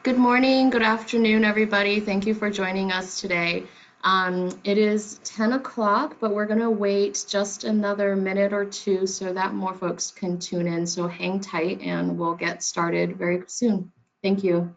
Good morning, good afternoon, everybody. Thank you for joining us today. It is 10 o'clock, but we're going to wait just another minute or two so that more folks can tune in. So hang tight and we'll get started very soon. Thank you.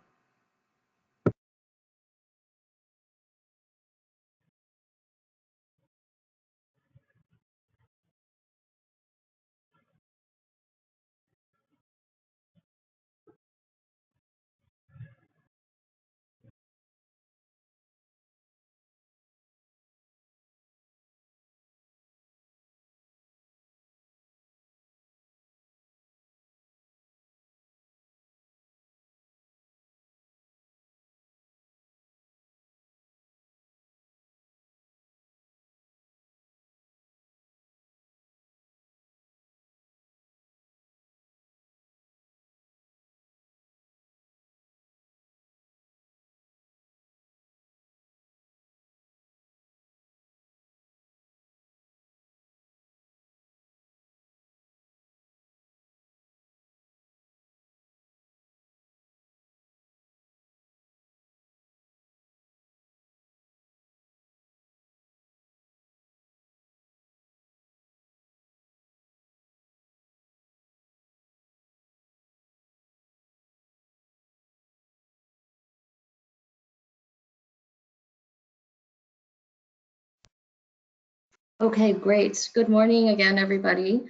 Okay, great. Good morning again, everybody.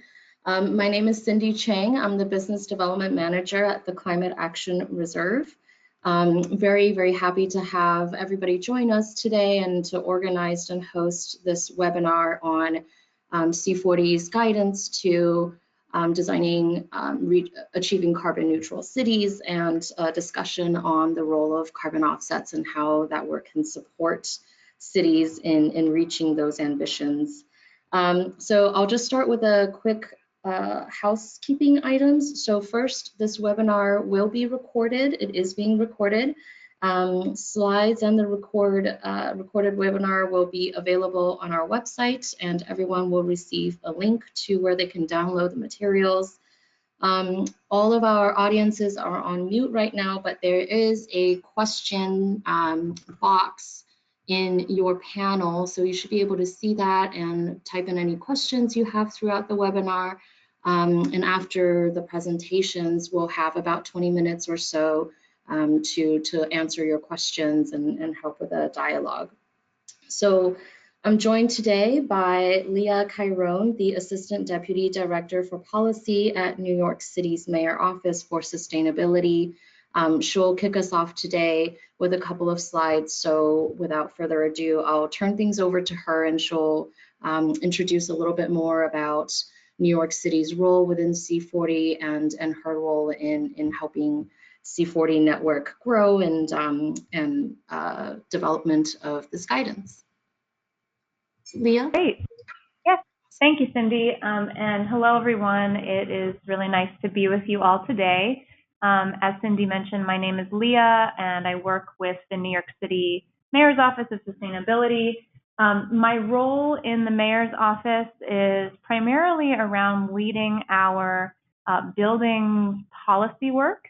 My name is Cindy Chiang. I'm the Business Development Manager at the Climate Action Reserve. Very happy to have everybody join us today and to organize and host this webinar on C40's guidance to designing, achieving carbon neutral cities, and a discussion on the role of carbon offsets and how that work can support cities in reaching those ambitions. So I'll just start with a quick housekeeping items. So first, this webinar will be recorded. It is being recorded. Slides and the recorded webinar will be available on our website, and everyone will receive a link to where they can download the materials. All of our audiences are on mute right now, but there is a question box in your panel, so you should be able to see that and type in any questions you have throughout the webinar. And after the presentations, we'll have about 20 minutes or so to answer your questions and help with a dialogue. So I'm joined today by Leah Cairone, the Assistant Deputy Director for Policy at New York City's Mayor Office for Sustainability. She'll kick us off today with a couple of slides. So without further ado, I'll turn things over to her and she'll introduce a little bit more about New York City's role within C40 and her role in helping C40 network grow and development of this guidance. Leah? Great. Yes, thank you, Cindy. And hello, everyone. It is really nice to be with you all today. As Cindy mentioned, my name is Leah, and I work with the New York City Mayor's Office of Sustainability. My role in the Mayor's Office is primarily around leading our building policy work.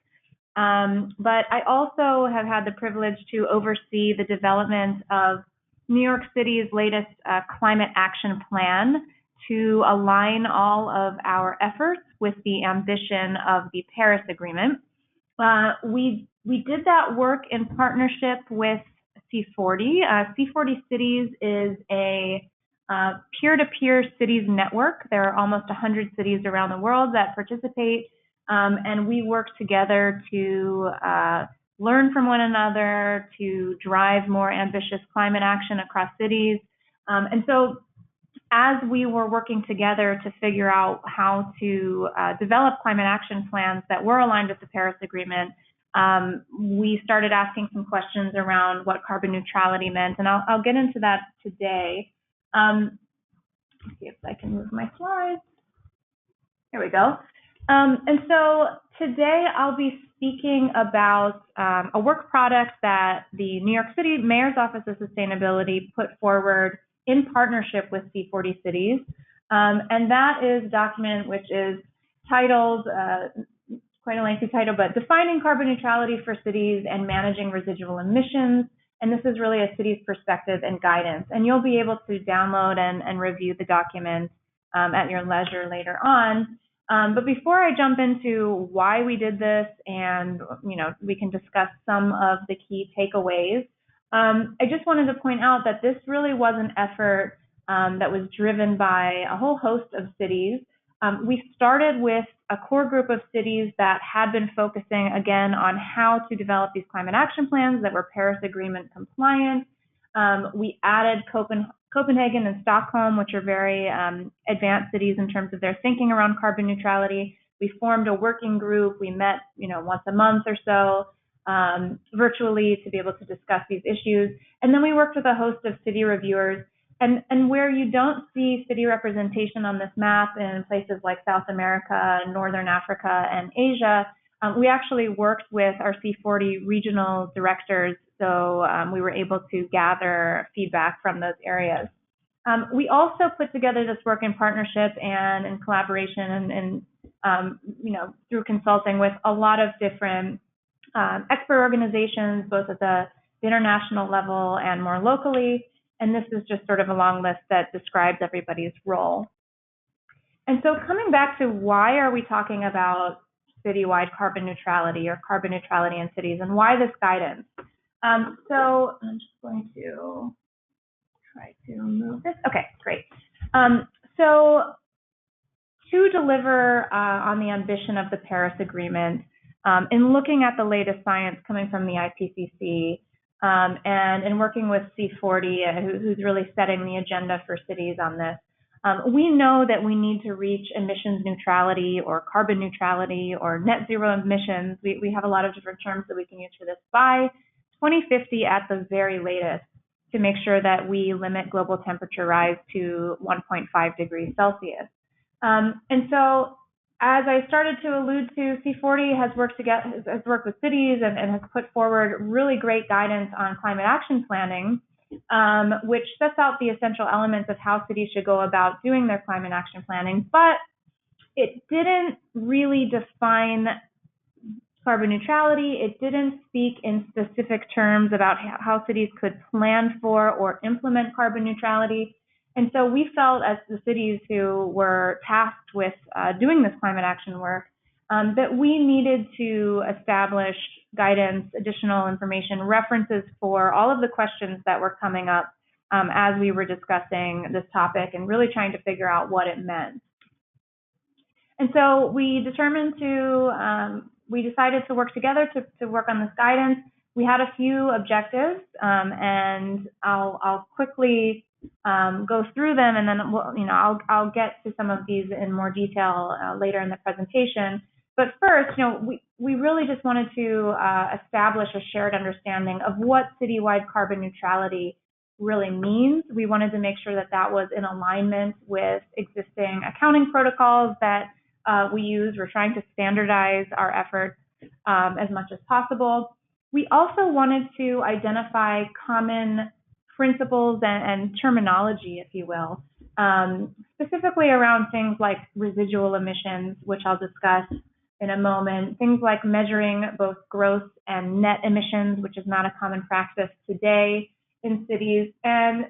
But I also have had the privilege to oversee the development of New York City's latest climate action plan to align all of our efforts with the ambition of the Paris Agreement. We did that work in partnership with C40. C40 Cities is a peer-to-peer cities network. There are almost 100 cities around the world that participate, and we work together to learn from one another, to drive more ambitious climate action across cities. And so as we were working together to figure out how to develop climate action plans that were aligned with the Paris Agreement, we started asking some questions around what carbon neutrality meant, and I'll get into that today. Let's see if I can move my slides. Here we go. And so today I'll be speaking about a work product that the New York City Mayor's Office of Sustainability put forward in partnership with C40 Cities. And that is a document which is titled, quite a lengthy title, but Defining Carbon Neutrality for Cities and Managing Residual Emissions. And this is really a city's perspective and guidance. And you'll be able to download and review the document at your leisure later on. But before I jump into why we did this, and we can discuss some of the key takeaways, I just wanted to point out that this really was an effort that was driven by a whole host of cities. We started with a core group of cities that had been focusing, again, on how to develop these climate action plans that were Paris Agreement compliant. We added Copenhagen and Stockholm, which are very advanced cities in terms of their thinking around carbon neutrality. We formed a working group. We met, once a month or so virtually to be able to discuss these issues. And then we worked with a host of city reviewers. And where you don't see city representation on this map in places like South America, Northern Africa, and Asia, we actually worked with our C40 regional directors, so we were able to gather feedback from those areas. We also put together this work in partnership and in collaboration and through consulting with a lot of different expert organizations, both at the international level and more locally. And this is just sort of a long list that describes everybody's role. And so coming back to why are we talking about citywide carbon neutrality or carbon neutrality in cities, and why this guidance? So I'm just going to try to move this. Okay, great. So to deliver on the ambition of the Paris Agreement, in looking at the latest science coming from the IPCC, and in working with C40, who's really setting the agenda for cities on this, we know that we need to reach emissions neutrality or carbon neutrality or net zero emissions. We have a lot of different terms that we can use for this by 2050 at the very latest, to make sure that we limit global temperature rise to 1.5 degrees Celsius. And so, as I started to allude to, C40 has worked with cities and has put forward really great guidance on climate action planning, which sets out the essential elements of how cities should go about doing their climate action planning. But it didn't really define carbon neutrality. It didn't speak in specific terms about how cities could plan for or implement carbon neutrality. And so we felt, as the cities who were tasked with doing this climate action work, that we needed to establish guidance, additional information, references for all of the questions that were coming up as we were discussing this topic and really trying to figure out what it meant. And so we decided to work together to work on this guidance. We had a few objectives, and I'll quickly go through them, and then I'll get to some of these in more detail later in the presentation. But first, we really just wanted to establish a shared understanding of what citywide carbon neutrality really means. We wanted to make sure that that was in alignment with existing accounting protocols that we use. We're trying to standardize our efforts as much as possible. We also wanted to identify common principles and terminology, if you will, specifically around things like residual emissions, which I'll discuss in a moment, things like measuring both gross and net emissions, which is not a common practice today in cities. And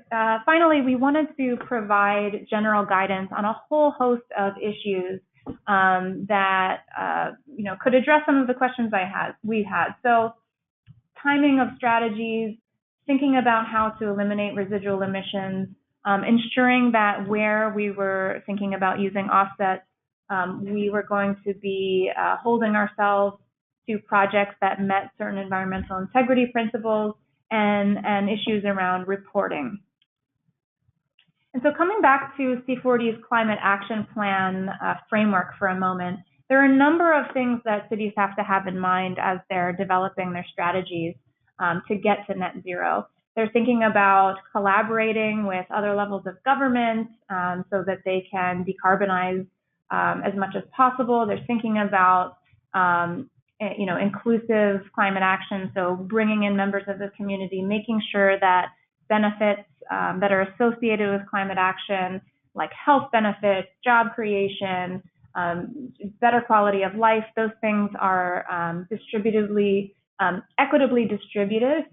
finally, we wanted to provide general guidance on a whole host of issues that could address some of the questions we had. So timing of strategies, thinking about how to eliminate residual emissions, ensuring that where we were thinking about using offsets, we were going to be holding ourselves to projects that met certain environmental integrity principles, and issues around reporting. And so coming back to C40's climate action plan framework for a moment, there are a number of things that cities have to have in mind as they're developing their strategies to get to net zero. They're thinking about collaborating with other levels of government so that they can decarbonize as much as possible. They're thinking about inclusive climate action, so bringing in members of the community, making sure that benefits that are associated with climate action, like health benefits, job creation, better quality of life. Those things are equitably distributed,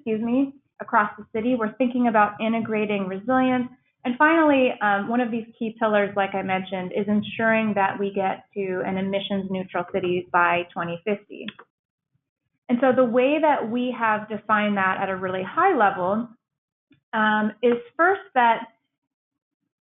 across the city. We're thinking about integrating resilience. And finally, one of these key pillars, like I mentioned, is ensuring that we get to an emissions neutral city by 2050. And so the way that we have defined that at a really high level is first that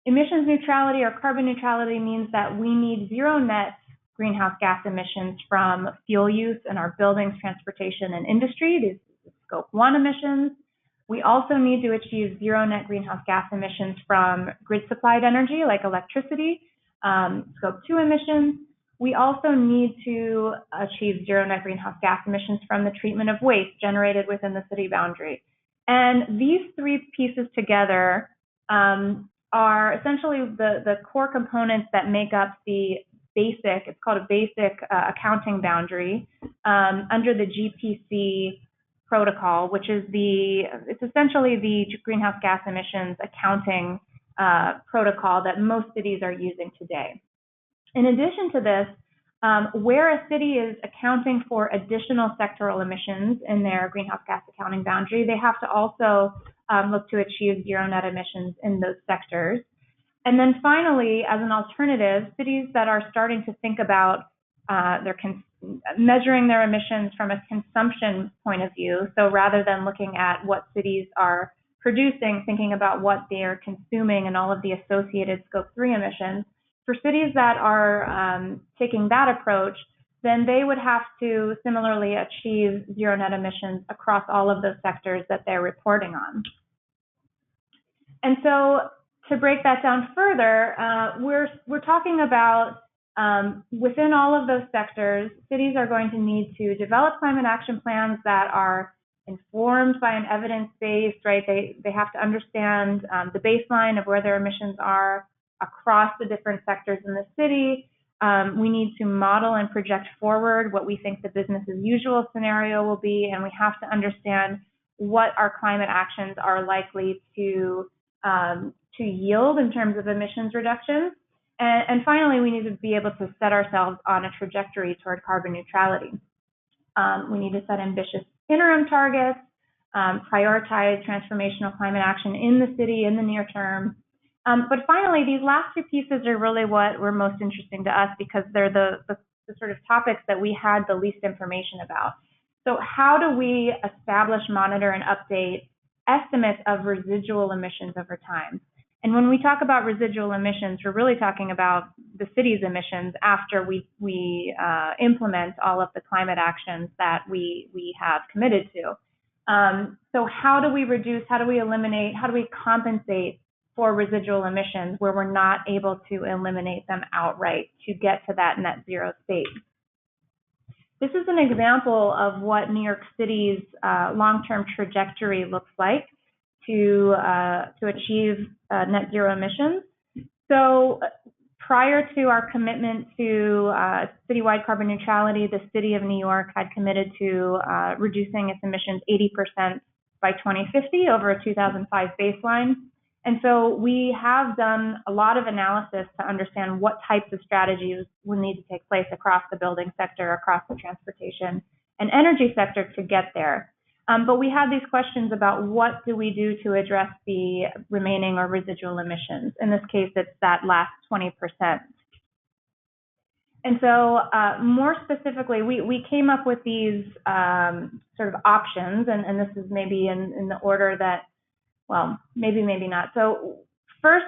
emissions neutrality or carbon neutrality means that we need zero net greenhouse gas emissions from fuel use in our buildings, transportation, and industry. These are Scope 1 emissions. We also need to achieve zero net greenhouse gas emissions from grid supplied energy like electricity, Scope 2 emissions. We also need to achieve zero net greenhouse gas emissions from the treatment of waste generated within the city boundary. And these three pieces together are essentially the core components that make up the basic, it's called a basic accounting boundary under the GPC protocol, which is it's essentially the greenhouse gas emissions accounting protocol that most cities are using today. In addition to this, where a city is accounting for additional sectoral emissions in their greenhouse gas accounting boundary, they have to also look to achieve zero net emissions in those sectors. And then finally, as an alternative, cities that are starting to think about measuring their emissions from a consumption point of view, so rather than looking at what cities are producing, thinking about what they are consuming and all of the associated Scope 3 emissions, for cities that are taking that approach, then they would have to similarly achieve zero net emissions across all of those sectors that they're reporting on. And so to break that down further, we're talking about within all of those sectors, cities are going to need to develop climate action plans that are informed by an evidence base, right? They have to understand the baseline of where their emissions are across the different sectors in the city. We need to model and project forward what we think the business as usual scenario will be, and we have to understand what our climate actions are likely to yield in terms of emissions reductions. And finally, we need to be able to set ourselves on a trajectory toward carbon neutrality. We need to set ambitious interim targets, prioritize transformational climate action in the city in the near term. But finally, these last two pieces are really what were most interesting to us because they're the sort of topics that we had the least information about. So how do we establish, monitor, and update estimates of residual emissions over time? And when we talk about residual emissions, we're really talking about the city's emissions after we implement all of the climate actions that we have committed to. So how do we reduce, how do we eliminate, how do we compensate for residual emissions where we're not able to eliminate them outright to get to that net zero state? This is an example of what New York City's long-term trajectory looks like to achieve net zero emissions. So prior to our commitment to citywide carbon neutrality, the city of New York had committed to reducing its emissions 80% by 2050 over a 2005 baseline. And so we have done a lot of analysis to understand what types of strategies will need to take place across the building sector, across the transportation and energy sector to get there. But we had these questions about what do we do to address the remaining or residual emissions. In this case, it's that last 20%. And so more specifically, we came up with these sort of options, and this is maybe in the order that, well, maybe not. So first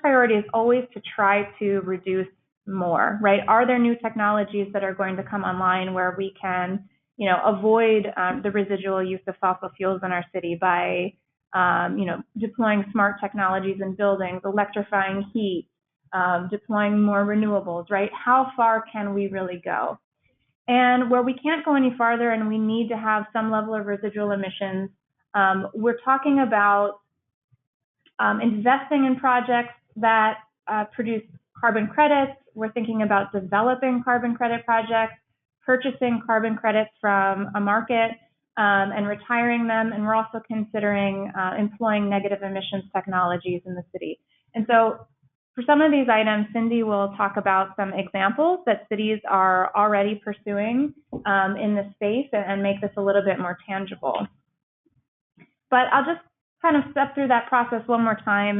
priority is always to try to reduce more, right? Are there new technologies that are going to come online where we can, avoid the residual use of fossil fuels in our city by, deploying smart technologies in buildings, electrifying heat, deploying more renewables, right? How far can we really go? And where we can't go any farther and we need to have some level of residual emissions, we're talking about investing in projects that produce carbon credits. We're thinking about developing carbon credit projects, purchasing carbon credits from a market and retiring them. And we're also considering employing negative emissions technologies in the city. And so For some of these items, Cindy will talk about some examples that cities are already pursuing in this space and make this a little bit more tangible. But I'll just kind of step through that process one more time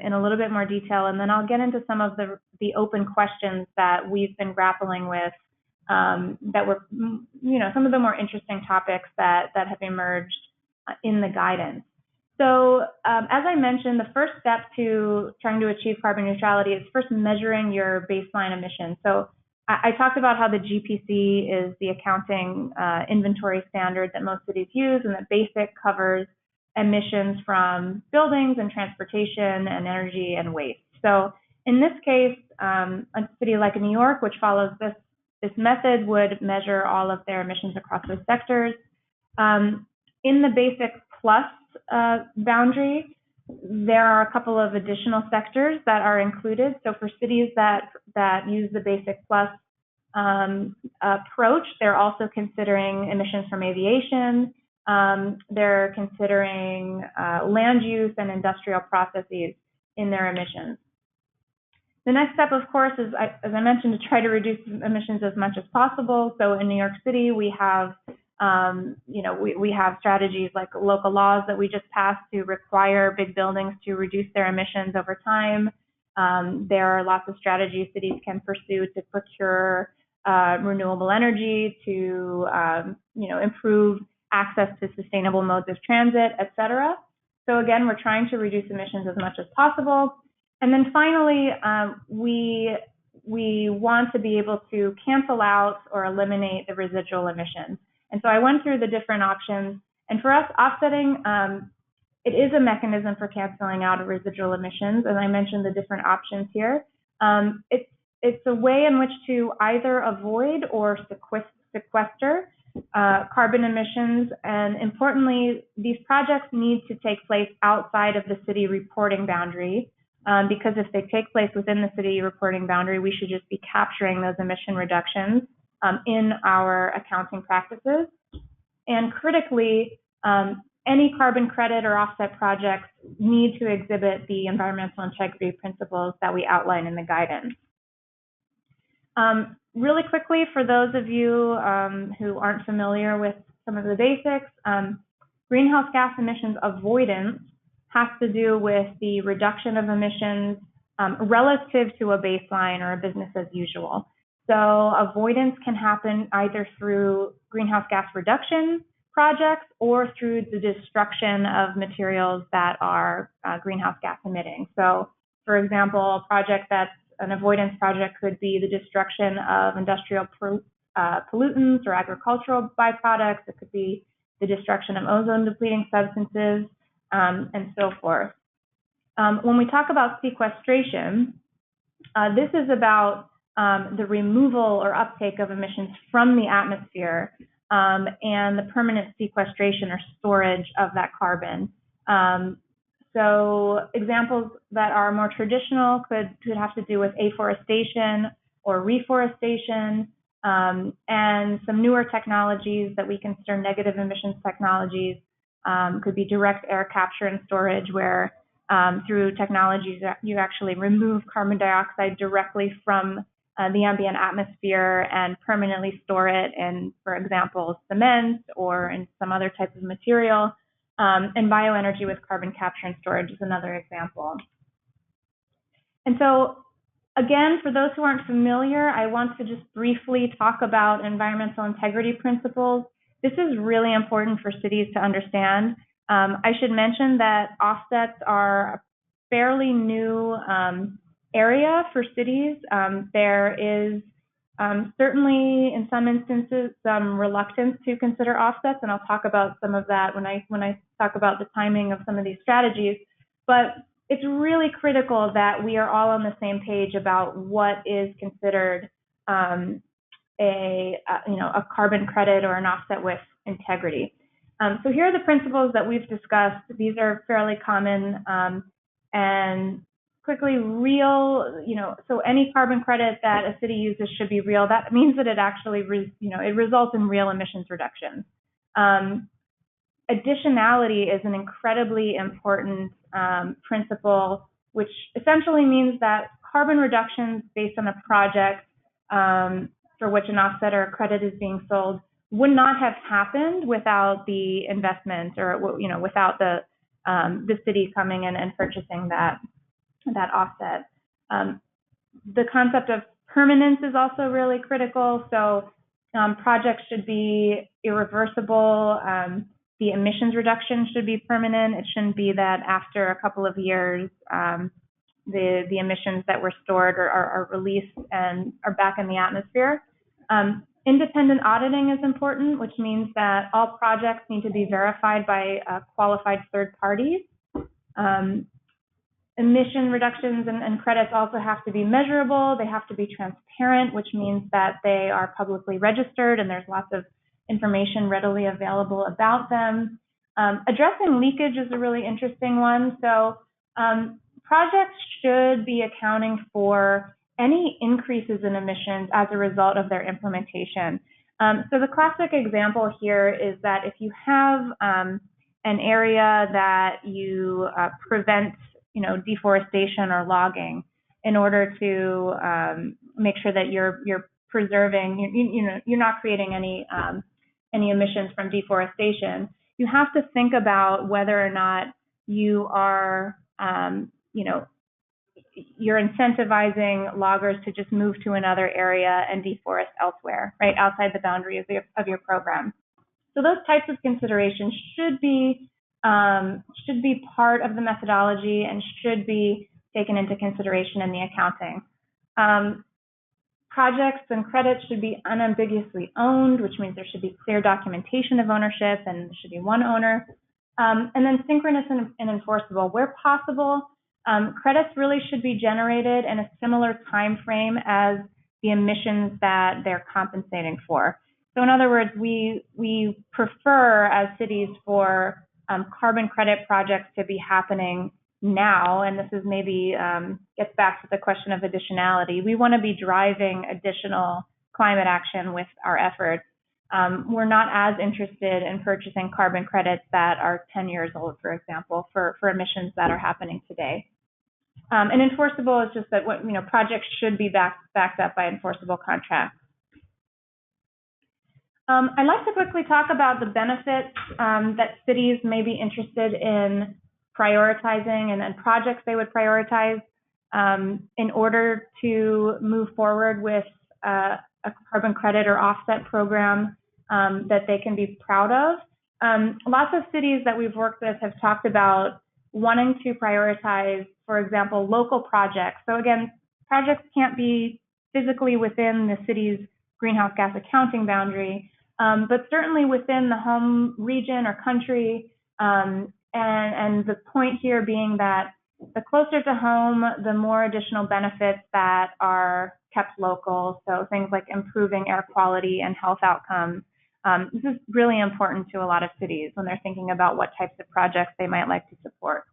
in a little bit more detail, and then I'll get into some of the open questions that we've been grappling with that were, some of the more interesting topics that have emerged in the guidance. So as I mentioned, the first step to trying to achieve carbon neutrality is first measuring your baseline emissions. So I talked about how the GPC is the accounting inventory standard that most cities use, and that BASIC covers emissions from buildings and transportation and energy and waste. So in this case, a city like New York, which follows this method, would measure all of their emissions across those sectors. In the BASIC plus boundary, there are a couple of additional sectors that are included. So for cities that use the BASIC plus approach, they're also considering emissions from aviation. They're considering land use and industrial processes in their emissions. The next step, of course, is, as I mentioned, to try to reduce emissions as much as possible. So in New York City, we have, we have strategies like local laws that we just passed to require big buildings to reduce their emissions over time. There are lots of strategies cities can pursue to procure renewable energy, to improve access to sustainable modes of transit, et cetera. So again, we're trying to reduce emissions as much as possible. And then finally, we want to be able to cancel out or eliminate the residual emissions. And so I went through the different options. And for us, offsetting, it is a mechanism for canceling out of residual emissions. And I mentioned the different options here. It's a way in which to either avoid or sequester carbon emissions. And importantly, these projects need to take place outside of the city reporting boundary. Because if they take place within the city reporting boundary, we should just be capturing those emission reductions in our accounting practices. And critically, any carbon credit or offset projects need to exhibit the environmental integrity principles that we outline in the guidance. Really quickly, for those of you who aren't familiar with some of the basics, greenhouse gas emissions avoidance has to do with the reduction of emissions relative to a baseline or a business as usual. So avoidance can happen either through greenhouse gas reduction projects or through the destruction of materials that are greenhouse gas emitting. So for example, a project that's an avoidance project could be the destruction of industrial pollutants or agricultural byproducts. It could be the destruction of ozone depleting substances, and so forth. When we talk about sequestration, this is about the removal or uptake of emissions from the atmosphere and the permanent sequestration or storage of that carbon. So examples that are more traditional could have to do with afforestation or reforestation, and some newer technologies that we consider negative emissions technologies could be direct air capture and storage, where through technologies you actually remove carbon dioxide directly from the ambient atmosphere and permanently store it in, for example, cement or in some other type of material. And bioenergy with carbon capture and storage is another example. And so, again, for those who aren't familiar, I want to just briefly talk about environmental integrity principles. This is really important for cities to understand. I should mention that offsets are a fairly new area for cities. There is certainly, in some instances, some reluctance to consider offsets, and I'll talk about some of that when I talk about the timing of some of these strategies. But it's really critical that we are all on the same page about what is considered a carbon credit or an offset with integrity. So here are the principles that we've discussed. These are fairly common and quickly real, so any carbon credit that a city uses should be real. That means that it actually, it results in real emissions reductions. Additionality is an incredibly important principle which essentially means that carbon reductions based on a project for which an offset or a credit is being sold would not have happened without the investment, or without the city coming in and purchasing that offset. The concept of permanence is also really critical. So projects should be irreversible. The emissions reduction should be permanent. It shouldn't be that after a couple of years, the emissions that were stored are released and are back in the atmosphere. Independent auditing is important, which means that all projects need to be verified by qualified third parties. Emission reductions and credits also have to be measurable. They have to be transparent, which means that they are publicly registered and there's lots of information readily available about them. Addressing leakage is a really interesting one. So projects should be accounting for any increases in emissions as a result of their implementation. So the classic example here is that if you have an area that you prevent deforestation or logging in order to make sure that you're preserving, you're not creating any emissions from deforestation, you have to think about whether or not you are, you're incentivizing loggers to just move to another area and deforest elsewhere, right, outside the boundaries of your program. So those types of considerations should be part of the methodology and should be taken into consideration in the accounting. Projects and credits should be unambiguously owned, which means there should be clear documentation of ownership and there should be one owner. And then synchronous and enforceable. Where possible, credits really should be generated in a similar time frame as the emissions that they're compensating for. So in other words, we prefer as cities for carbon credit projects to be happening now, and this is maybe gets back to the question of additionality. We want to be driving additional climate action with our efforts. We're not as interested in purchasing carbon credits that are 10 years old, for example, for emissions that are happening today. And enforceable is just that projects should be backed up by enforceable contracts. I'd like to quickly talk about the benefits that cities may be interested in prioritizing and projects they would prioritize in order to move forward with a carbon credit or offset program that they can be proud of. Lots of cities that we've worked with have talked about wanting to prioritize, for example, local projects. So again, projects can't be physically within the city's greenhouse gas accounting boundary, but certainly within the home region or country. And the point here being that the closer to home, the more additional benefits that are kept local. So things like improving air quality and health outcomes. This is really important to a lot of cities when they're thinking about what types of projects they might like to support.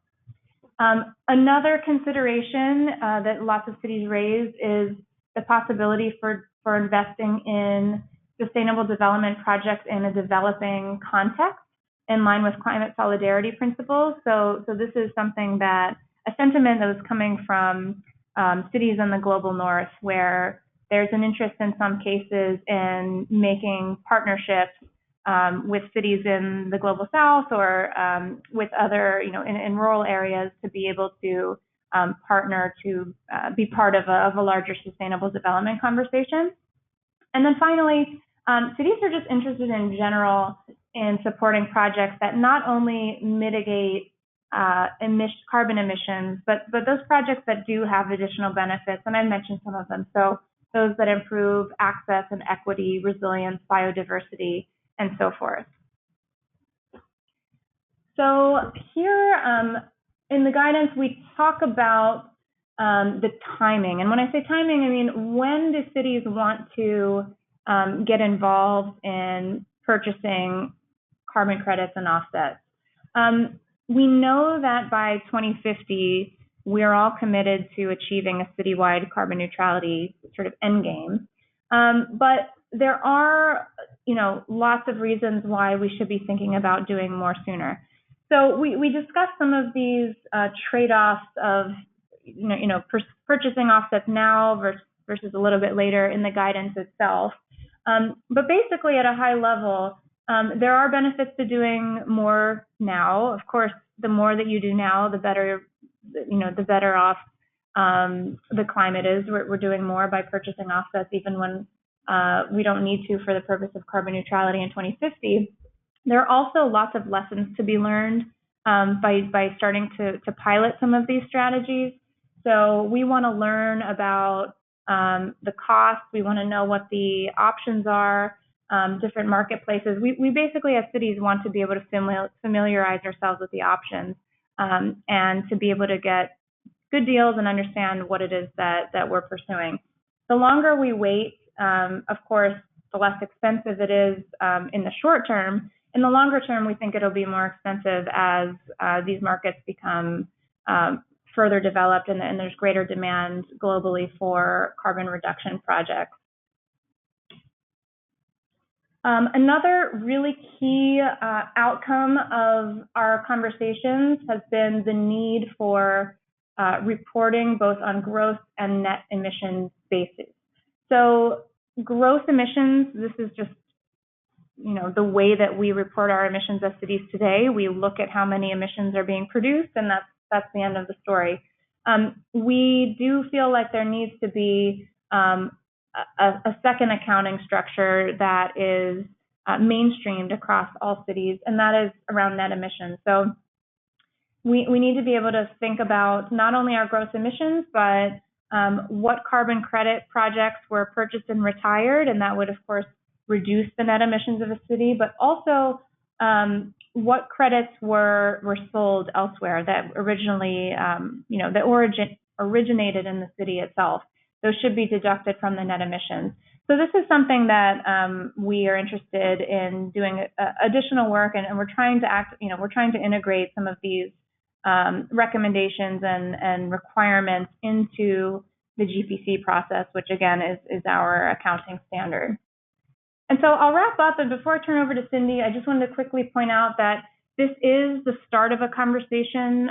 Another consideration that lots of cities raise is the possibility for investing in sustainable development projects in a developing context in line with climate solidarity principles. So this is something that, a sentiment that was coming from cities in the global north, where there's an interest in some cases in making partnerships with cities in the global south or with other, in rural areas, to be able to partner to be part of a larger sustainable development conversation. And then finally, cities are just interested in general in supporting projects that not only mitigate carbon emissions, but those projects that do have additional benefits, and I mentioned some of them. So those that improve access and equity, resilience, biodiversity, and so forth. So here in the guidance, we talk about the timing. And when I say timing, I mean, when do cities want to get involved in purchasing carbon credits and offsets? We know that by 2050, we're all committed to achieving a citywide carbon neutrality sort of end game. But there are, lots of reasons why we should be thinking about doing more sooner. So we discussed some of these trade-offs of, purchasing offsets now versus a little bit later in the guidance itself. But basically, at a high level, there are benefits to doing more now. Of course, the more that you do now, the better, the better off the climate is. We're doing more by purchasing offsets, even when we don't need to for the purpose of carbon neutrality in 2050. There are also lots of lessons to be learned by starting to pilot some of these strategies. So we want to learn about the costs. We want to know what the options are, different marketplaces. We basically, as cities, want to be able to familiarize ourselves with the options and to be able to get good deals and understand what it is that we're pursuing. The longer we wait, of course, the less expensive it is in the short term. In the longer term, we think it'll be more expensive as these markets become further developed and there's greater demand globally for carbon reduction projects. Another really key outcome of our conversations has been the need for reporting both on gross and net emissions basis. So gross emissions, this is just the way that we report our emissions as cities today. We look at how many emissions are being produced, and that's the end of the story. We do feel like there needs to be a second accounting structure that is mainstreamed across all cities, and that is around net emissions. So we need to be able to think about not only our gross emissions, but what carbon credit projects were purchased and retired, and that would, of course, reduce the net emissions of a city, but also what credits were sold elsewhere that originally, that originated in the city itself. Those should be deducted from the net emissions. So this is something that we are interested in doing additional work, and we're trying to integrate some of these recommendations and requirements into the GPC process, which again is our accounting standard. And so I'll wrap up, and before I turn over to Cindy, I just wanted to quickly point out that this is the start of a conversation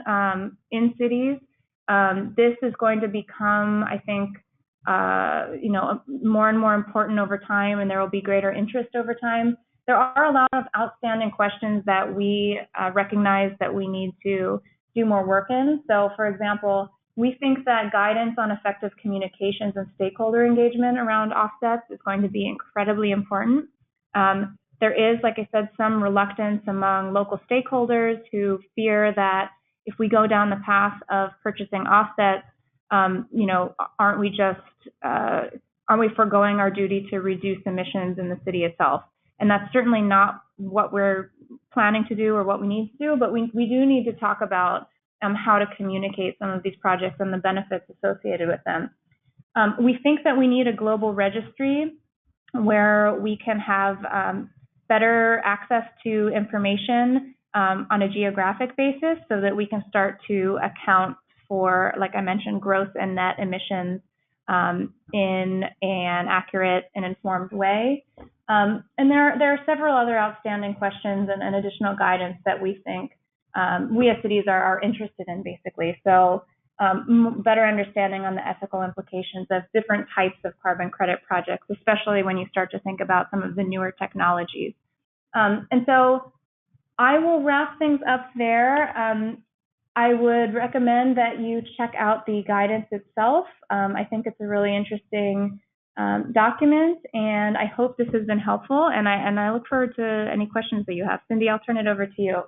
in cities. This is going to become, I think, more and more important over time, and there will be greater interest over time. There are a lot of outstanding questions that we recognize that we need to do more work in. So, for example, we think that guidance on effective communications and stakeholder engagement around offsets is going to be incredibly important. There is, like I said, some reluctance among local stakeholders who fear that if we go down the path of purchasing offsets, aren't we foregoing our duty to reduce emissions in the city itself? And that's certainly not what we're planning to do or what we need to do, but we do need to talk about how to communicate some of these projects and the benefits associated with them. We think that we need a global registry where we can have better access to information on a geographic basis so that we can start to account for, like I mentioned, gross and net emissions in an accurate and informed way. And there are several other outstanding questions and additional guidance that we think we as cities are interested in, basically. So better understanding on the ethical implications of different types of carbon credit projects, especially when you start to think about some of the newer technologies. And so I will wrap things up there. I would recommend that you check out the guidance itself. I think it's a really interesting document, and I hope this has been helpful, and I look forward to any questions that you have. Cindy, I'll turn it over to you.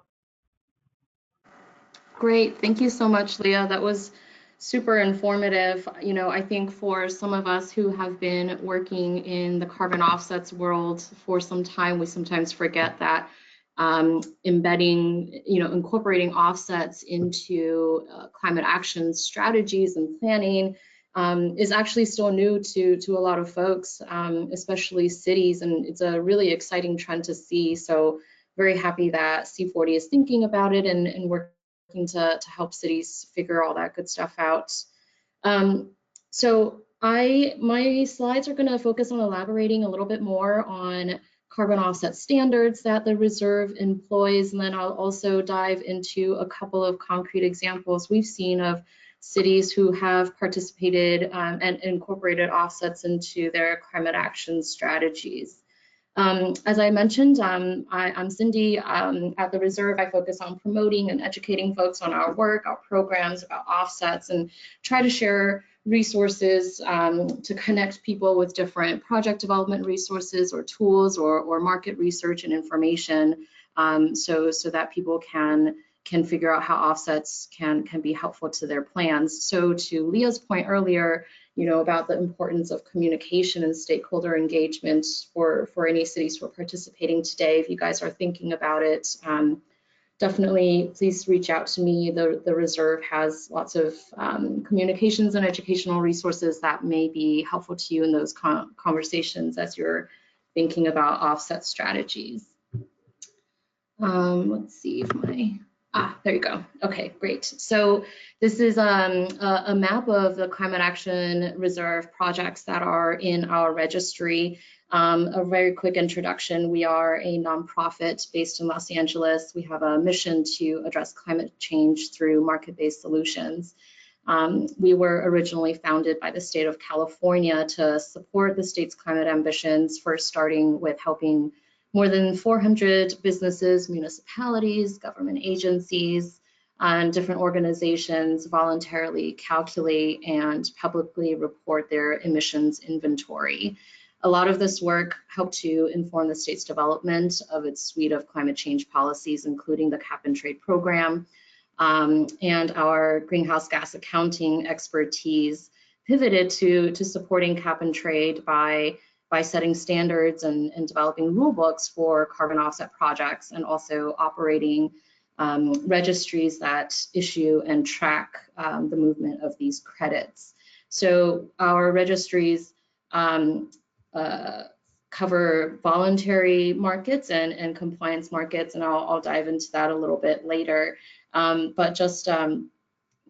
Great, thank you so much, Leah. That was super informative. I think for some of us who have been working in the carbon offsets world for some time, we sometimes forget that incorporating offsets into climate action strategies and planning is actually still new to a lot of folks, especially cities, and it's a really exciting trend to see. So very happy that C40 is thinking about it and working to help cities figure all that good stuff out. So my slides are going to focus on elaborating a little bit more on carbon offset standards that the reserve employs, and then I'll also dive into a couple of concrete examples we've seen of cities who have participated and incorporated offsets into their climate action strategies. As I mentioned, I'm Cindy. At the Reserve, I focus on promoting and educating folks on our work, our programs about offsets, and try to share resources to connect people with different project development resources or tools or market research and information so that people can figure out how offsets can be helpful to their plans. So to Leah's point earlier, about the importance of communication and stakeholder engagement for any cities who are participating today. If you guys are thinking about it, definitely please reach out to me. The Reserve has lots of communications and educational resources that may be helpful to you in those conversations as you're thinking about offset strategies. Let's see if there you go. Okay, great. So this is a map of the Climate Action Reserve projects that are in our registry. A very quick introduction. We are a nonprofit based in Los Angeles. We have a mission to address climate change through market-based solutions. We were originally founded by the state of California to support the state's climate ambitions, first starting with helping more than 400 businesses, municipalities, government agencies, and different organizations voluntarily calculate and publicly report their emissions inventory. A lot of this work helped to inform the state's development of its suite of climate change policies, including the cap and trade program, and our greenhouse gas accounting expertise pivoted to supporting cap and trade by setting standards and developing rule books for carbon offset projects, and also operating registries that issue and track the movement of these credits. So our registries cover voluntary markets and compliance markets, and I'll dive into that a little bit later. But just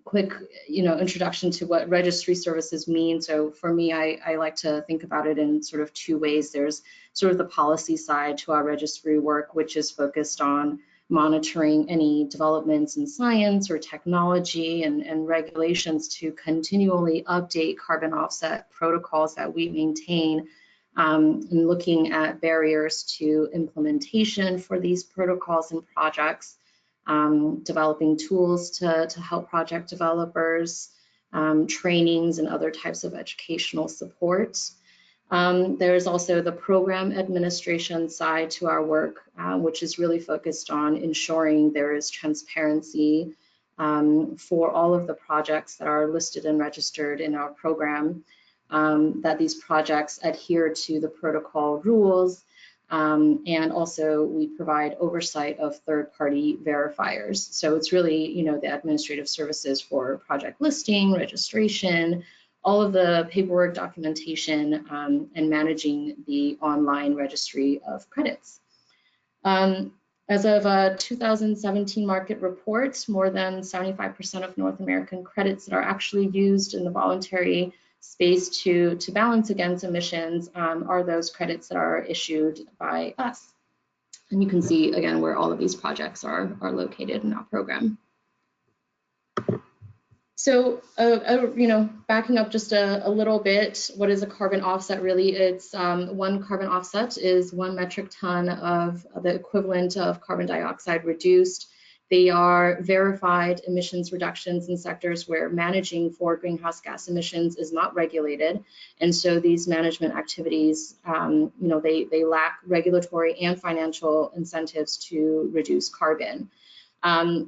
quick, introduction to what registry services mean. So for me, I like to think about it in sort of two ways. There's sort of the policy side to our registry work, which is focused on monitoring any developments in science or technology and regulations to continually update carbon offset protocols that we maintain, and looking at barriers to implementation for these protocols and projects. Developing tools to help project developers, trainings and other types of educational support. There's also the program administration side to our work, which is really focused on ensuring there is transparency for all of the projects that are listed and registered in our program, that these projects adhere to the protocol rules. And also we provide oversight of third-party verifiers. So it's really, the administrative services for project listing, registration, all of the paperwork, documentation, and managing the online registry of credits. As of a 2017 market report, more than 75% of North American credits that are actually used in the voluntary space to balance against emissions are those credits that are issued by us. And you can see again where all of these projects are located in our program. So, backing up just a little bit, what is a carbon offset really? It's one carbon offset is 1 metric ton of the equivalent of carbon dioxide reduced. They are verified emissions reductions in sectors where managing for greenhouse gas emissions is not regulated. And so these management activities, they lack regulatory and financial incentives to reduce carbon.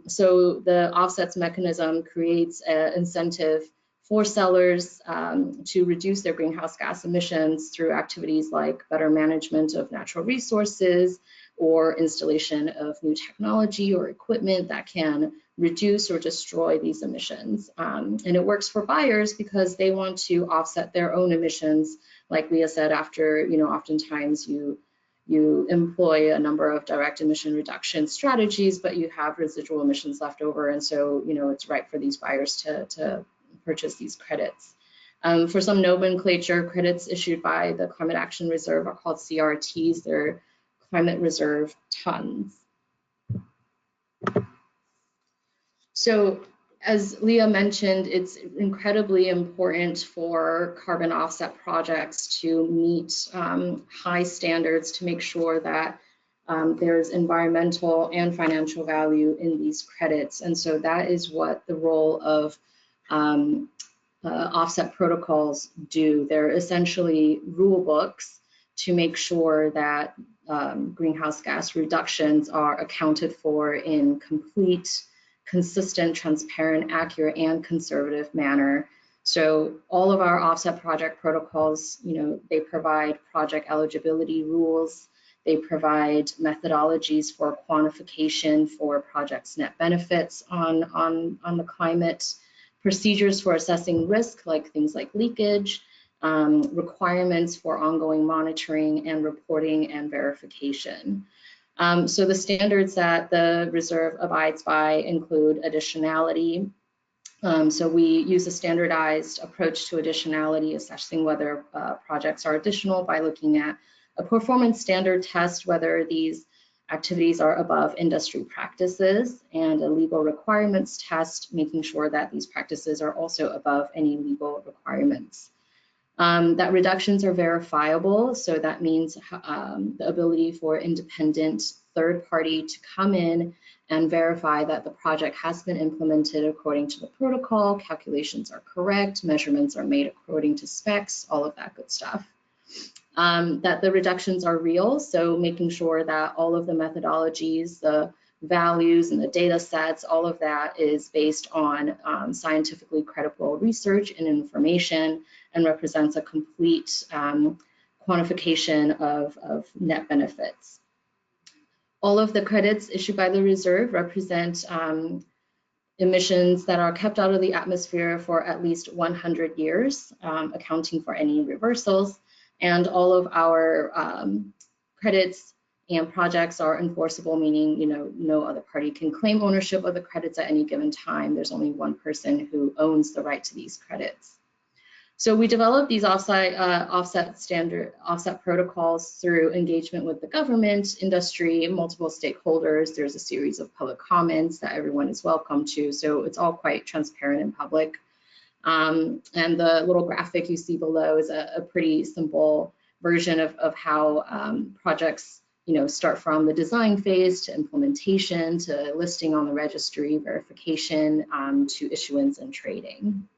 So the offsets mechanism creates an incentive for sellers to reduce their greenhouse gas emissions through activities like better management of natural resources, or installation of new technology or equipment that can reduce or destroy these emissions. And it works for buyers because they want to offset their own emissions. Like Leah said, after, oftentimes you employ a number of direct emission reduction strategies, but you have residual emissions left over. And so, it's right for these buyers to purchase these credits. For some nomenclature, credits issued by the Climate Action Reserve are called C40’s. They're climate reserve tons. So As Leah mentioned, it's incredibly important for carbon offset projects to meet high standards to make sure that there's environmental and financial value in these credits. And so that is what the role of offset protocols do. They're essentially rule books to make sure that greenhouse gas reductions are accounted for in complete, consistent, transparent, accurate, and conservative manner. So all of our offset project protocols, they provide project eligibility rules. They provide methodologies for quantification for projects' net benefits on the climate, procedures for assessing risk, like things like leakage, requirements for ongoing monitoring and reporting and verification. So the standards that the reserve abides by include additionality. So we use a standardized approach to additionality, assessing whether projects are additional by looking at a performance standard test, whether these activities are above industry practices, and a legal requirements test, making sure that these practices are also above any legal requirements. That reductions are verifiable, so that means the ability for independent third party to come in and verify that the project has been implemented according to the protocol, calculations are correct, measurements are made according to specs, all of that good stuff. That the reductions are real, so making sure that all of the methodologies, the values and the data sets, all of that is based on scientifically credible research and information and represents a complete quantification of net benefits. All of the credits issued by the reserve represent emissions that are kept out of the atmosphere for at least 100 years, accounting for any reversals. And all of our credits and projects are enforceable, meaning no other party can claim ownership of the credits at any given time. There's only one person who owns the right to these credits. So we developed these offset protocols through engagement with the government, industry, multiple stakeholders. There's a series of public comments that everyone is welcome to. So it's all quite transparent and public. And the little graphic you see below is a pretty simple version of how projects start from the design phase to implementation to listing on the registry, verification, to issuance and trading.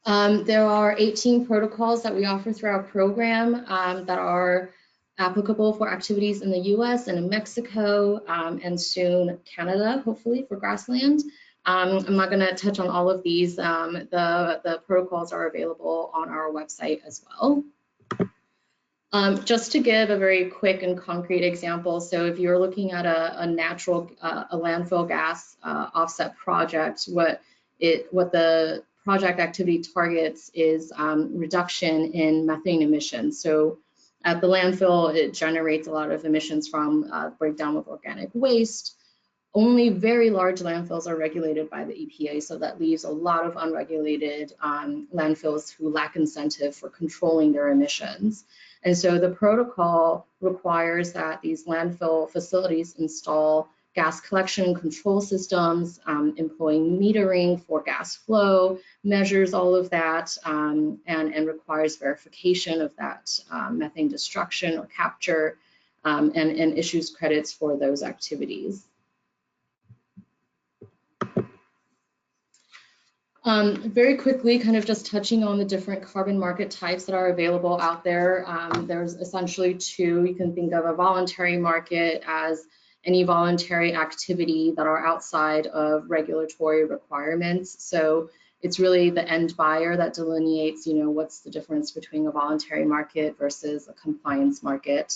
There are 18 protocols that we offer through our program that are applicable for activities in the US and in Mexico, and soon Canada, hopefully, for grassland. I'm not going to touch on all of these. The protocols are available on our website as well. Just to give a very quick and concrete example, so if you're looking at a landfill gas offset project, what the project activity targets is reduction in methane emissions. So at the landfill, it generates a lot of emissions from breakdown of organic waste. Only very large landfills are regulated by the EPA, so that leaves a lot of unregulated landfills who lack incentive for controlling their emissions. And so the protocol requires that these landfill facilities install gas collection and control systems, employing metering for gas flow, measures all of that, and requires verification of that methane destruction or capture, and issues credits for those activities. Very quickly, kind of just touching on the different carbon market types that are available out there. There's essentially two. You can think of a voluntary market as any voluntary activity that are outside of regulatory requirements. So it's really the end buyer that delineates, what's the difference between a voluntary market versus a compliance market.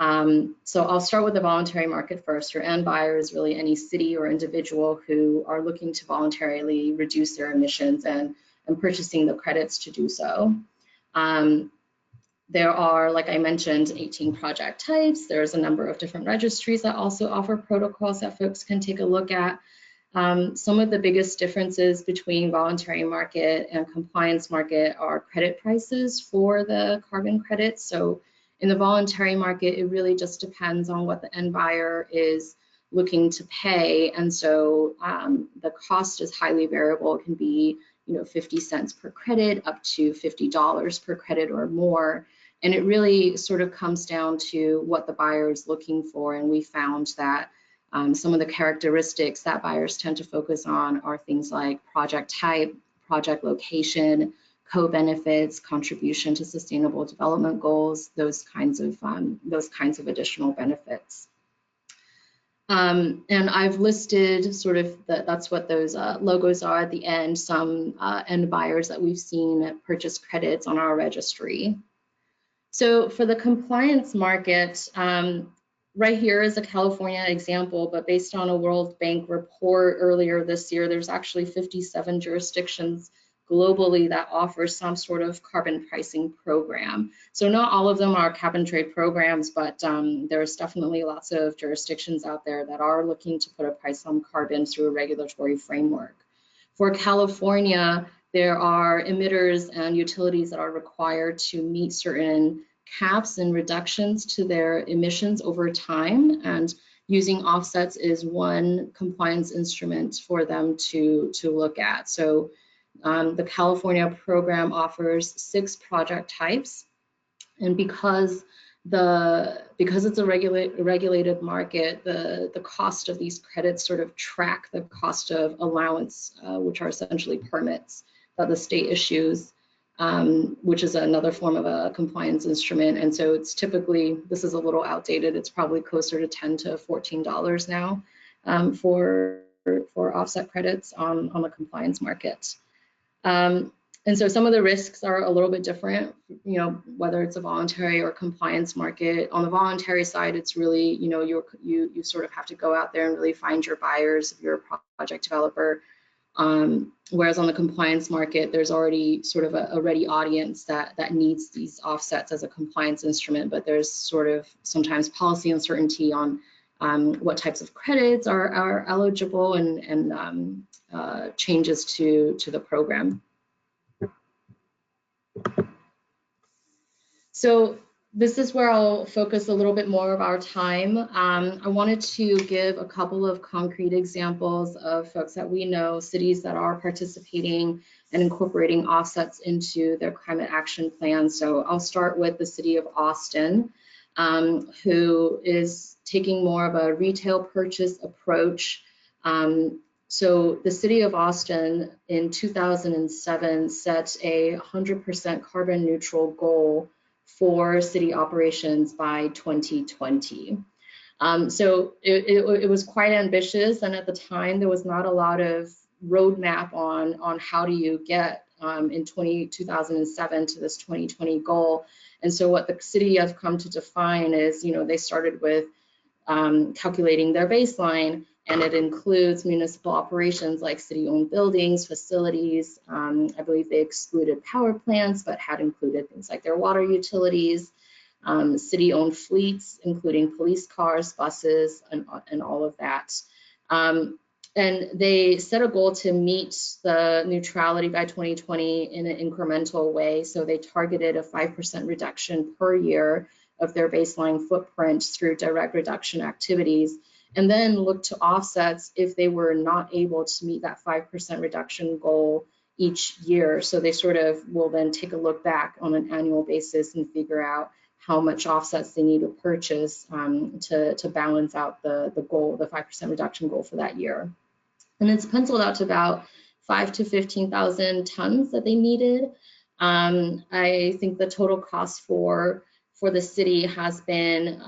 So I'll start with the voluntary market first. Your end buyer is really any city or individual who are looking to voluntarily reduce their emissions and purchasing the credits to do so. There are, like I mentioned, 18 project types. There's a number of different registries that also offer protocols that folks can take a look at. Some of the biggest differences between voluntary market and compliance market are credit prices for the carbon credits. So in the voluntary market, it really just depends on what the end buyer is looking to pay. And so the cost is highly variable. It can be 50 cents per credit up to $50 per credit or more. And it really sort of comes down to what the buyer is looking for. And we found that some of the characteristics that buyers tend to focus on are things like project type, project location, co-benefits, contribution to sustainable development goals, those kinds of additional benefits. And I've listed sort of that's what those logos are at the end, some end buyers that we've seen purchase credits on our registry. So for the compliance market, right here is a California example, but based on a World Bank report earlier this year, there's actually 57 jurisdictions globally that offer some sort of carbon pricing program. So not all of them are cap and trade programs, but there's definitely lots of jurisdictions out there that are looking to put a price on carbon through a regulatory framework. For California, there are emitters and utilities that are required to meet certain caps and reductions to their emissions over time, and using offsets is one compliance instrument for them to look at. So the California program offers 6 project types, and because it's a regulated market, the cost of these credits sort of track the cost of allowance, which are essentially permits that the state issues, which is another form of a compliance instrument. And so it's typically, this is a little outdated, it's probably closer to $10 to $14 now for offset credits on the compliance market. And so some of the risks are a little bit different, whether it's a voluntary or compliance market. On the voluntary side, it's really, you sort of have to go out there and really find your buyers if you're a project developer. Whereas on the compliance market, there's already sort of a ready audience that needs these offsets as a compliance instrument, but there's sort of sometimes policy uncertainty on what types of credits are eligible and changes to the program. So this is where I'll focus a little bit more of our time. I wanted to give a couple of concrete examples of folks that we know, cities that are participating and incorporating offsets into their climate action plan. So I'll start with the city of Austin, who is taking more of a retail purchase approach. So the city of Austin in 2007 set a 100% carbon neutral goal for city operations by 2020. So it was quite ambitious, and at the time there was not a lot of roadmap on how do you get in 2007 to this 2020 goal. And so what the city has come to define is, they started with calculating their baseline, and it includes municipal operations like city-owned buildings, facilities. I believe they excluded power plants, but had included things like their water utilities, city-owned fleets, including police cars, buses, and all of that. And they set a goal to meet the neutrality by 2020 in an incremental way. So they targeted a 5% reduction per year of their baseline footprint through direct reduction activities, and then look to offsets if they were not able to meet that 5% reduction goal each year. So they sort of will then take a look back on an annual basis and figure out how much offsets they need to purchase to balance out the goal, the 5% reduction goal for that year. And it's penciled out to about 5,000 to 15,000 tons that they needed. I think the total cost for the city has been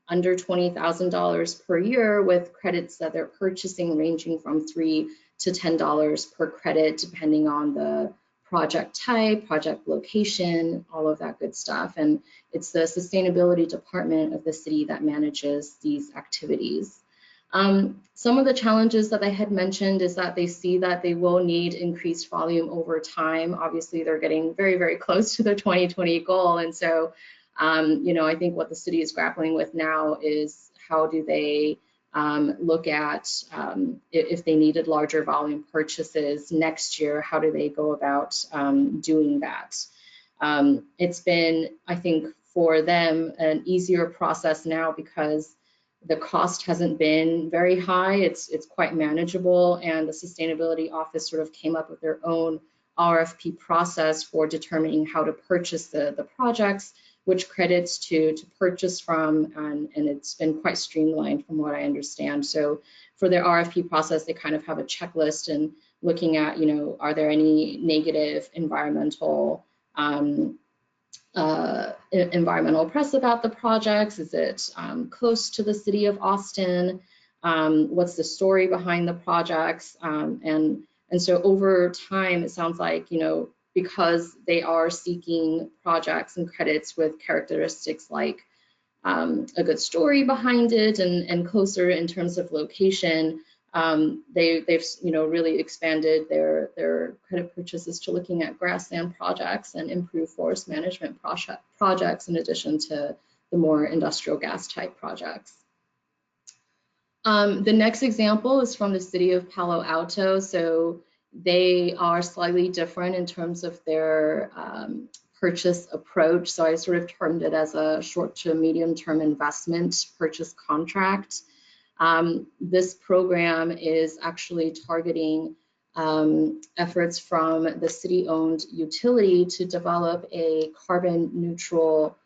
under $20,000 per year, with credits that they're purchasing ranging from $3 to $10 per credit, depending on the project type, project location, all of that good stuff. And it's the sustainability department of the city that manages these activities. Some of the challenges that I had mentioned is that they see that they will need increased volume over time. Obviously, they're getting very, very close to their 2020 goal. And so I think what the city is grappling with now is how do they look at if they needed larger volume purchases next year, how do they go about doing that? It's been, I think, for them an easier process now because The cost hasn't been very high. It's quite manageable, and the sustainability office sort of came up with their own RFP process for determining how to purchase the projects, which credits to purchase from, and it's been quite streamlined from what I understand. So for their RFP process, they kind of have a checklist and looking at, you know, are there any negative environmental environmental press about the projects? Is it close to the city of Austin? What's the story behind the projects? And so over time, it sounds like, you know, because they are seeking projects and credits with characteristics like a good story behind it and closer in terms of location, they've you know, really expanded their credit purchases to looking at grassland projects and improved forest management projects in addition to the more industrial gas type projects. The next example is from the city of Palo Alto. So they are slightly different in terms of their purchase approach. So I sort of termed it as a short to medium term investment purchase contract. This program is actually targeting efforts from the city-owned utility to develop a carbon neutral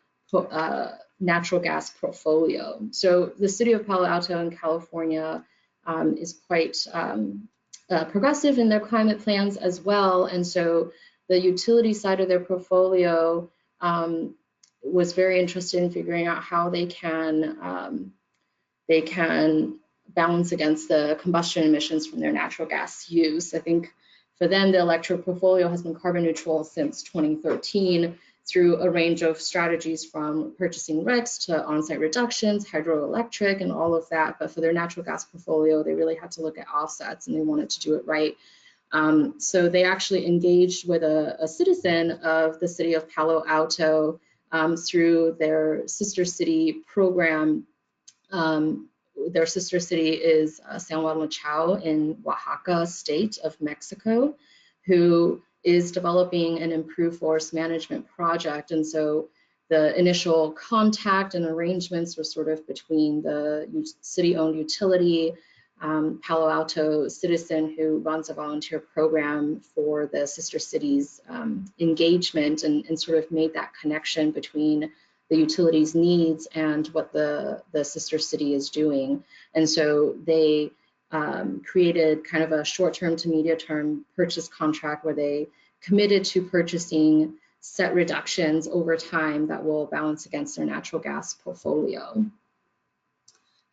natural gas portfolio. So the city of Palo Alto in California is quite progressive in their climate plans as well. And so the utility side of their portfolio was very interested in figuring out how they can balance against the combustion emissions from their natural gas use. I think for them, the electric portfolio has been carbon neutral since 2013 through a range of strategies from purchasing RECs to on-site reductions, hydroelectric, and all of that. But for their natural gas portfolio, they really had to look at offsets and they wanted to do it right. So they actually engaged with a citizen of the city of Palo Alto through their sister city program. Their sister city is San Juan Lachao in Oaxaca state of Mexico, who is developing an improved forest management project. And so the initial contact and arrangements were sort of between the city-owned utility, Palo Alto citizen who runs a volunteer program for the sister cities engagement and sort of made that connection between the utility's needs and what the sister city is doing. And so they created kind of a short-term to medium-term purchase contract where they committed to purchasing set reductions over time that will balance against their natural gas portfolio.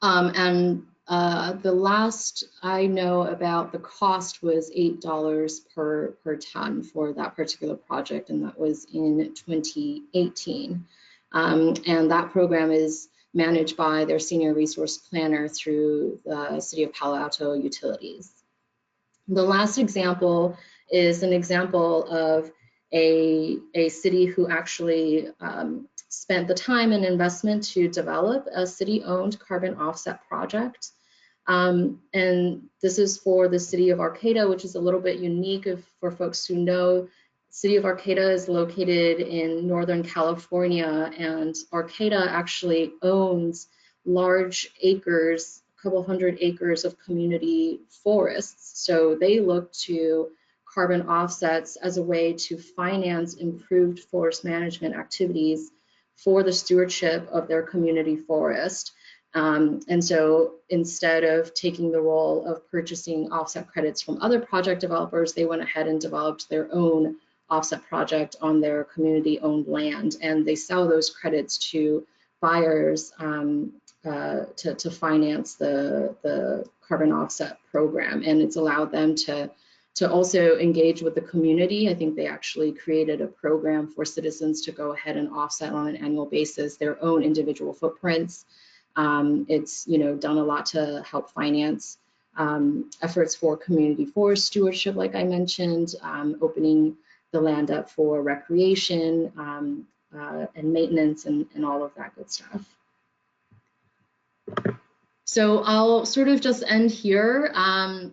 The last I know about the cost was $8 per ton for that particular project, and that was in 2018. And that program is managed by their senior resource planner through the City of Palo Alto Utilities. The last example is an example of a city who actually spent the time and investment to develop a city-owned carbon offset project. And this is for the city of Arcata, which is a little bit unique for folks who know. City of Arcata is located in Northern California, and Arcata actually owns large acres, a couple hundred acres of community forests. So they look to carbon offsets as a way to finance improved forest management activities for the stewardship of their community forest. And so instead of taking the role of purchasing offset credits from other project developers, they went ahead and developed their own offset project on their community-owned land, and they sell those credits to buyers to finance the carbon offset program. And it's allowed them to also engage with the community. I think they actually created a program for citizens to go ahead and offset on an annual basis their own individual footprints. It's, you know, done a lot to help finance efforts for community forest stewardship, like I mentioned, opening the land up for recreation and maintenance and all of that good stuff. So I'll sort of just end here.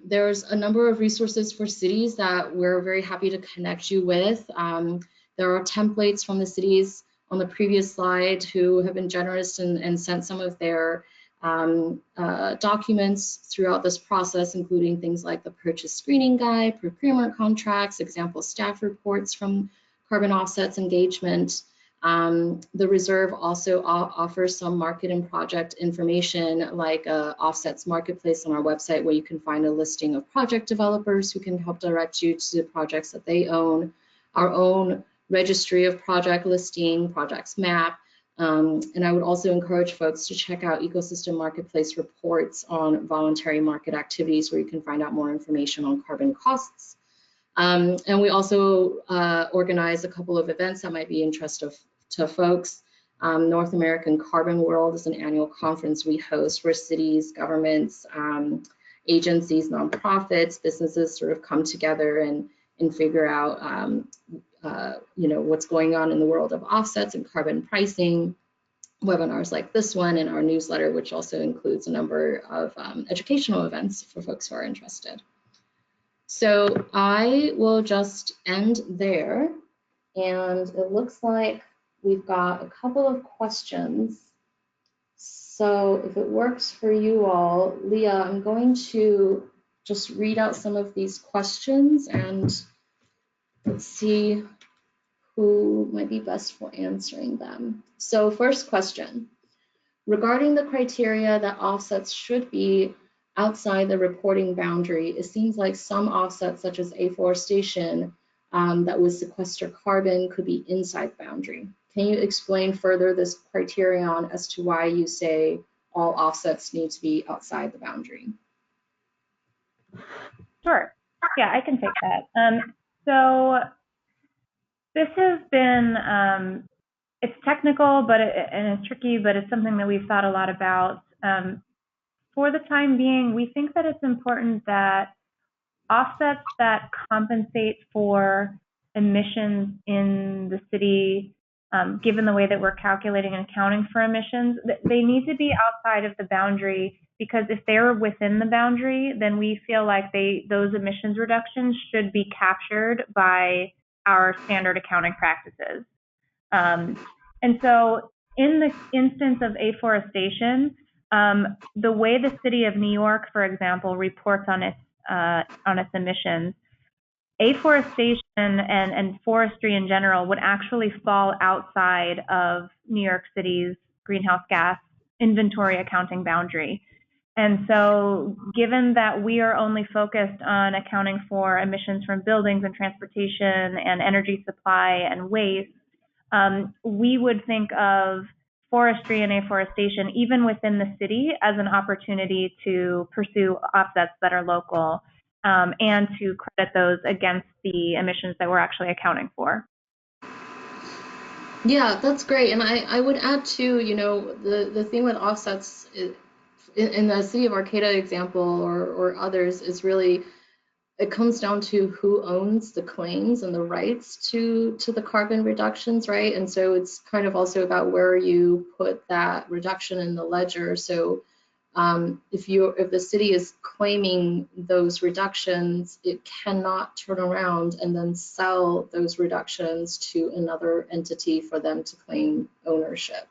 There's a number of resources for cities that we're very happy to connect you with. There are templates from the cities on the previous slide who have been generous and sent some of their documents throughout this process, including things like the purchase screening guide, procurement contracts, example staff reports from carbon offsets engagement. The reserve also offers some market and project information like Offsets Marketplace on our website, where you can find a listing of project developers who can help direct you to the projects that they own, our own registry of project listing, projects map. And I would also encourage folks to check out Ecosystem Marketplace reports on voluntary market activities, where you can find out more information on carbon costs. And we also organize a couple of events that might be of interest to folks. North American Carbon World is an annual conference we host where cities, governments, agencies, nonprofits, businesses sort of come together and figure out what's going on in the world of offsets and carbon pricing. Webinars like this one and our newsletter, which also includes a number of educational events for folks who are interested. So I will just end there, and it looks like we've got a couple of questions. So if it works for you all, Leah, I'm going to just read out some of these questions, and let's see who might be best for answering them. So first question, regarding the criteria that offsets should be outside the reporting boundary, it seems like some offsets, such as afforestation, that would sequester carbon, could be inside the boundary. Can you explain further this criterion as to why you say all offsets need to be outside the boundary? Sure. Yeah, I can take that. So this has been, it's technical, and it's tricky, but it's something that we've thought a lot about. For the time being, we think that it's important that offsets that compensate for emissions in the city, given the way that we're calculating and accounting for emissions, they need to be outside of the boundary, because if they're within the boundary, then we feel like those emissions reductions should be captured by our standard accounting practices. And so in the instance of afforestation, the way the city of New York, for example, reports on its emissions, afforestation and forestry in general would actually fall outside of New York City's greenhouse gas inventory accounting boundary. And so given that we are only focused on accounting for emissions from buildings and transportation and energy supply and waste, we would think of forestry and afforestation, even within the city, as an opportunity to pursue offsets that are local, and to credit those against the emissions that we're actually accounting for. Yeah, that's great. And I would add too, the thing with offsets in the city of Arcata example or others is really, it comes down to who owns the claims and the rights to the carbon reductions, right? And so it's kind of also about where you put that reduction in the ledger. So if the city is claiming those reductions, it cannot turn around and then sell those reductions to another entity for them to claim ownership.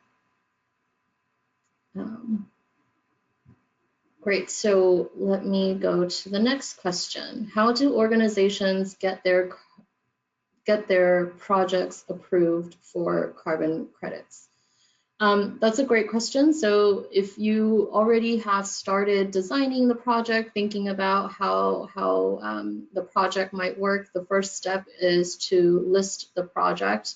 Great, so let me go to the next question. How do organizations get their projects approved for carbon credits? That's a great question. So if you already have started designing the project, thinking about how the project might work, the first step is to list the project.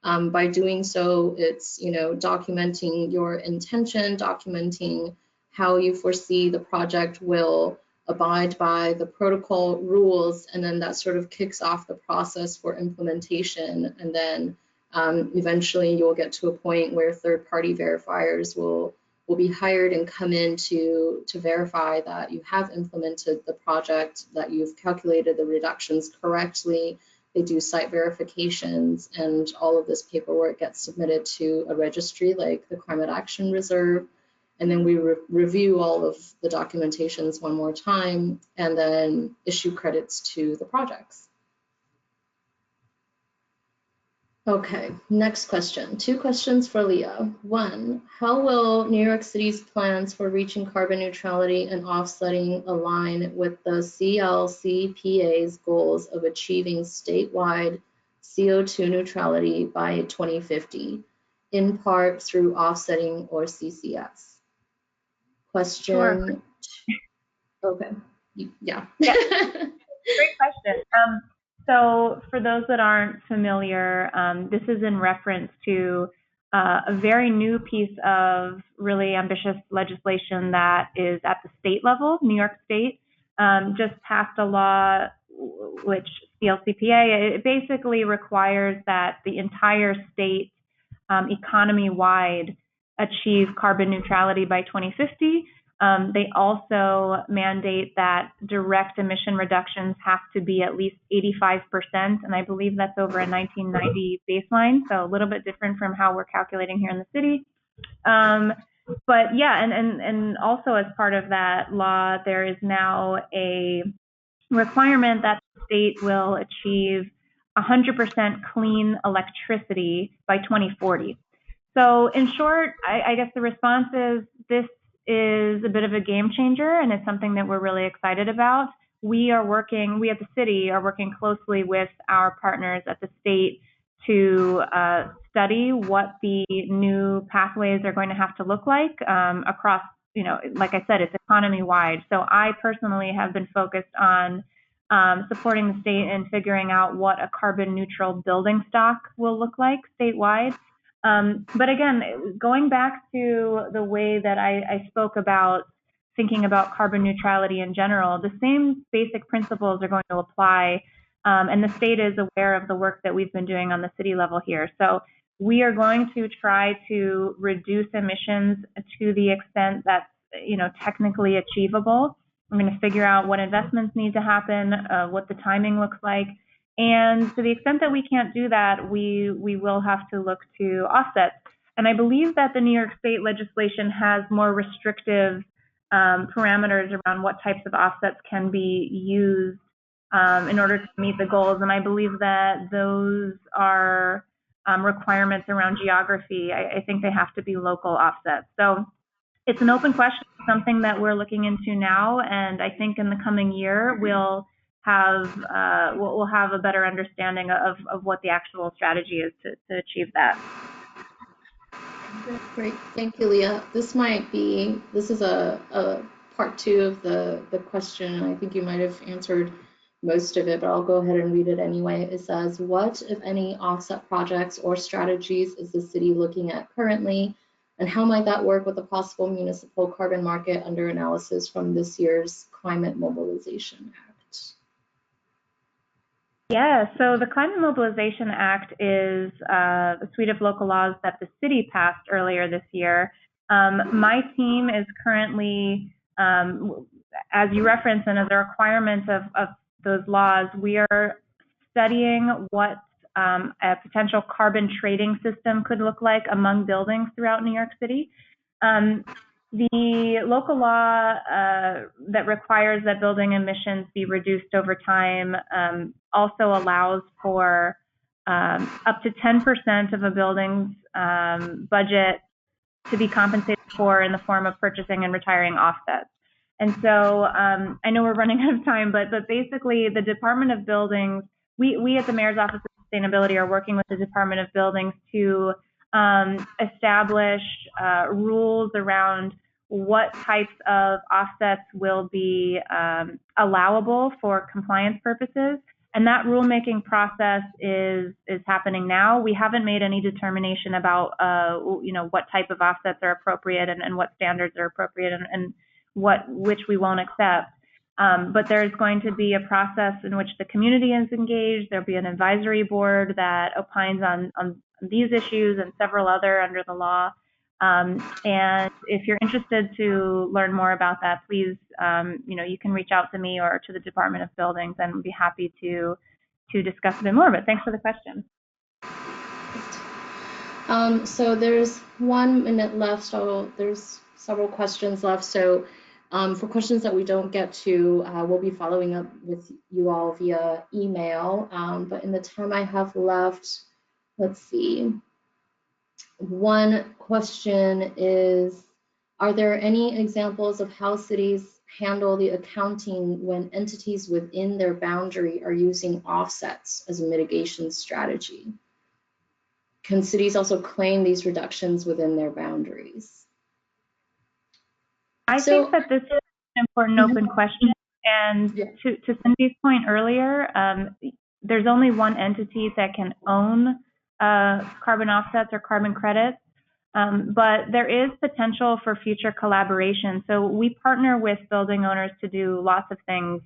By doing so, it's documenting your intention, documenting how you foresee the project will abide by the protocol rules, and then that sort of kicks off the process for implementation. And then eventually you'll get to a point where third-party verifiers will be hired and come in to verify that you have implemented the project, that you've calculated the reductions correctly. They do site verifications, and all of this paperwork gets submitted to a registry like the Climate Action Reserve. And then we review all of the documentations one more time and then issue credits to the projects. Okay, next question. Two questions for Leah. One, how will New York City's plans for reaching carbon neutrality and offsetting align with the CLCPA's goals of achieving statewide CO2 neutrality by 2050, in part through offsetting or CCS? Sure. Question, okay, yeah. Yeah. Great question. So for those that aren't familiar, this is in reference to a very new piece of really ambitious legislation that is at the state level. New York State just passed a law, which CLCPA, it basically requires that the entire state economy-wide achieve carbon neutrality by 2050. They also mandate that direct emission reductions have to be at least 85%, and I believe that's over a 1990 baseline, so a little bit different from how we're calculating here in the city. But yeah, and also as part of that law, there is now a requirement that the state will achieve 100% clean electricity by 2040. So in short, I guess the response is this is a bit of a game changer, and it's something that we're really excited about. We at the city are working closely with our partners at the state to study what the new pathways are going to have to look like across, like I said, it's economy wide. So I personally have been focused on supporting the state and figuring out what a carbon neutral building stock will look like statewide. But again, going back to the way that I spoke about thinking about carbon neutrality in general, the same basic principles are going to apply. And the state is aware of the work that we've been doing on the city level here. So we are going to try to reduce emissions to the extent that's technically achievable. We're going to figure out what investments need to happen, what the timing looks like. And to the extent that we can't do that, we will have to look to offsets. And I believe that the New York State legislation has more restrictive parameters around what types of offsets can be used in order to meet the goals. And I believe that those are requirements around geography. I think they have to be local offsets. So it's an open question, something that we're looking into now. And I think in the coming year, we'll have a better understanding of what the actual strategy is to achieve that. Great, thank you, Leah. This is a part two of the question. I think you might have answered most of it, but I'll go ahead and read it anyway. It says, what, if any, offset projects or strategies is the city looking at currently, and how might that work with a possible municipal carbon market under analysis from this year's Climate Mobilization Act? Yeah, so the Climate Mobilization Act is a suite of local laws that the city passed earlier this year. My team is currently, as you referenced, and as a requirement of those laws, we are studying what a potential carbon trading system could look like among buildings throughout New York City. The local law that requires that building emissions be reduced over time also allows for up to 10% of a building's budget to be compensated for in the form of purchasing and retiring offsets. And so I know we're running out of time, but basically the Department of Buildings, we at the Mayor's Office of Sustainability are working with the Department of Buildings to establish rules around what types of offsets will be allowable for compliance purposes. And that rulemaking process is happening now. We haven't made any determination about what type of offsets are appropriate and what standards are appropriate and which we won't accept. But there's going to be a process in which the community is engaged. There'll be an advisory board that opines on these issues and several other under the law. And if you're interested to learn more about that, please, you can reach out to me or to the Department of Buildings, and we'd be happy to discuss a bit more. But thanks for the question. So there's 1 minute left, so there's several questions left. So for questions that we don't get to, we'll be following up with you all via email. But in the time I have left, Let's see. One question is, are there any examples of how cities handle the accounting when entities within their boundary are using offsets as a mitigation strategy? Can cities also claim these reductions within their boundaries? I think that this is an important open question. And yeah. to Cindy's point earlier, there's only one entity that can own carbon offsets or carbon credits. But there is potential for future collaboration. So we partner with building owners to do lots of things.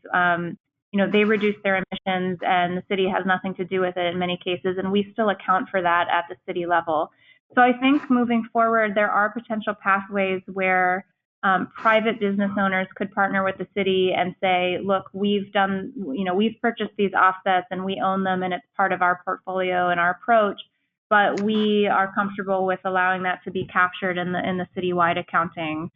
They reduce their emissions and the city has nothing to do with it in many cases, and we still account for that at the city level. So I think moving forward, there are potential pathways where private business owners could partner with the city and say, look, we've purchased these offsets and we own them and it's part of our portfolio and our approach, but we are comfortable with allowing that to be captured in the citywide accounting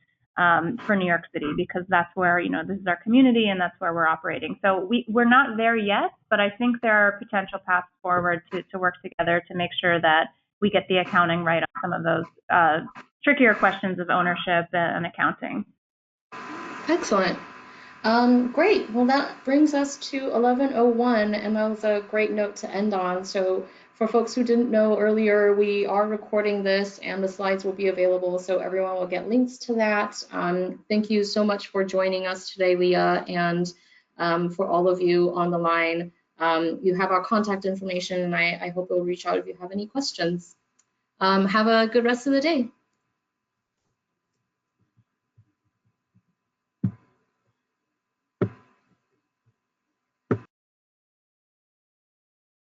for New York City, because that's where, this is our community and that's where we're operating. So we're not there yet, but I think there are potential paths forward to work together to make sure that we get the accounting right on some of those trickier questions of ownership and accounting. Excellent. Great. Well, that brings us to 11:01, and that was a great note to end on. So for folks who didn't know earlier, we are recording this and the slides will be available, so everyone will get links to that. Thank you so much for joining us today, Leah, and for all of you on the line. You have our contact information, and I hope you'll reach out if you have any questions. Have a good rest of the day.